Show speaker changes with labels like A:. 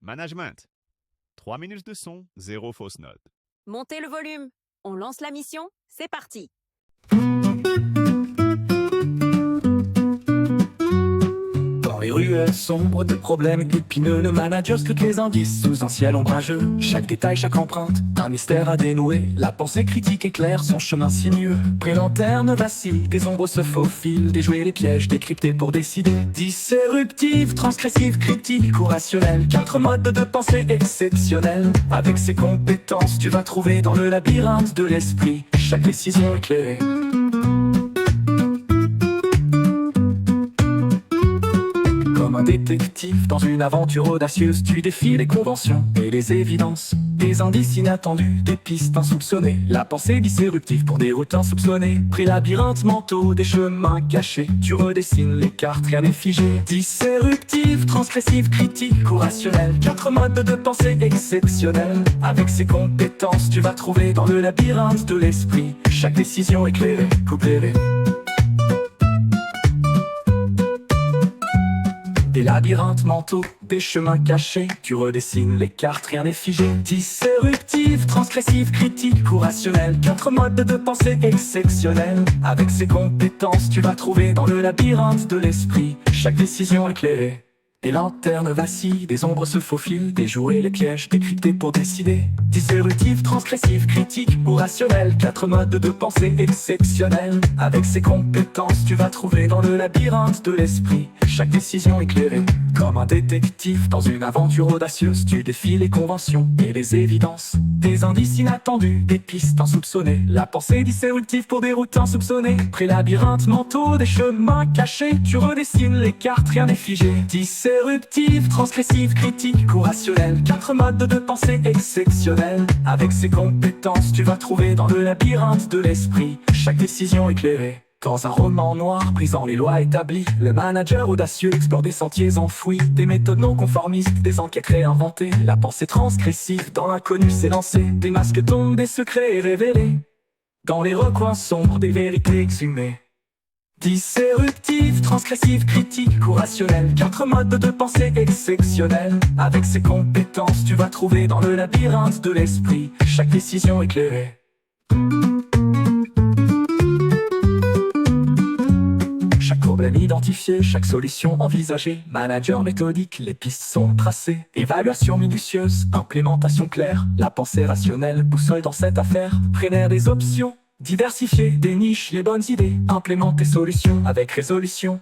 A: Management. 3 minutes de son, 0 fausse note.
B: Montez le volume. On lance la mission. C'est parti.
C: Dans les ruelles sombres de problèmes épineux, le manager scrute les indices sous un ciel ombrageux. Chaque détail, chaque empreinte, un mystère à dénouer. La pensée critique éclaire son chemin sinueux. Près lanterne vacille, des ombres se faufilent. Déjouer les pièges, décryptés pour décider. Disruptive, transgressive, critique ou rationnelle. 4 modes de pensée exceptionnels. Avec ses compétences, tu vas trouver dans le labyrinthe de l'esprit chaque décision éclairée. Comme un détective dans une aventure audacieuse, tu défies les conventions et les évidences. Des indices inattendus, des pistes insoupçonnées. La pensée disruptive pour des routes insoupçonnées. Pris labyrinthe mentaux, des chemins cachés. Tu redessines les cartes, rien n'est figé. Disruptive, transgressive, critique ou rationnelle. 4 modes de pensée exceptionnels. Avec ces compétences, tu vas trouver dans le labyrinthe de l'esprit chaque décision éclairée, coupérée. Des labyrinthes mentaux, des chemins cachés. Tu redessines les cartes, rien n'est figé. Disruptive, transgressive, critique ou rationnelle. 4 modes de pensée exceptionnels. Avec ces compétences, tu vas trouver dans le labyrinthe de l'esprit chaque décision éclairée. Des lanternes vacillent, des ombres se faufilent. Déjouer les pièges, décryptés pour décider. Disruptive, transgressive, critique ou rationnelle. 4 modes de pensée exceptionnels. Avec ces compétences, tu vas trouver dans le labyrinthe de l'esprit chaque décision éclairée. Comme un détective dans une aventure audacieuse, tu défies les conventions et les évidences. Des indices inattendus, des pistes insoupçonnées. La pensée disruptive pour des routes insoupçonnées. Près labyrinthe mentaux, des chemins cachés. Tu redessines les cartes, rien n'est figé. Disruptive, transgressive, critique ou rationnelle. 4 modes de pensée exceptionnels. Avec ces compétences, tu vas trouver dans le labyrinthe de l'esprit chaque décision éclairée. Dans un roman noir, brisant les lois établies, le manager audacieux explore des sentiers enfouis. Des méthodes non conformistes, des enquêtes réinventées. La pensée transgressive dans l'inconnu s'est lancée. Des masques tombent, des secrets révélés. Dans les recoins sombres, des vérités exhumées. Disruptive, transgressive, critique ou rationnelle. 4 modes de pensée exceptionnels. Avec ces compétences, tu vas trouver dans le labyrinthe de l'esprit chaque décision éclairée. Chaque problème identifié, chaque solution envisagée. Manager méthodique, les pistes sont tracées. Évaluation minutieuse, implémentation claire. La pensée rationnelle, boussole dans cette affaire. Prenez des options, diversifier des niches, les bonnes idées. Implémenter solutions avec résolution.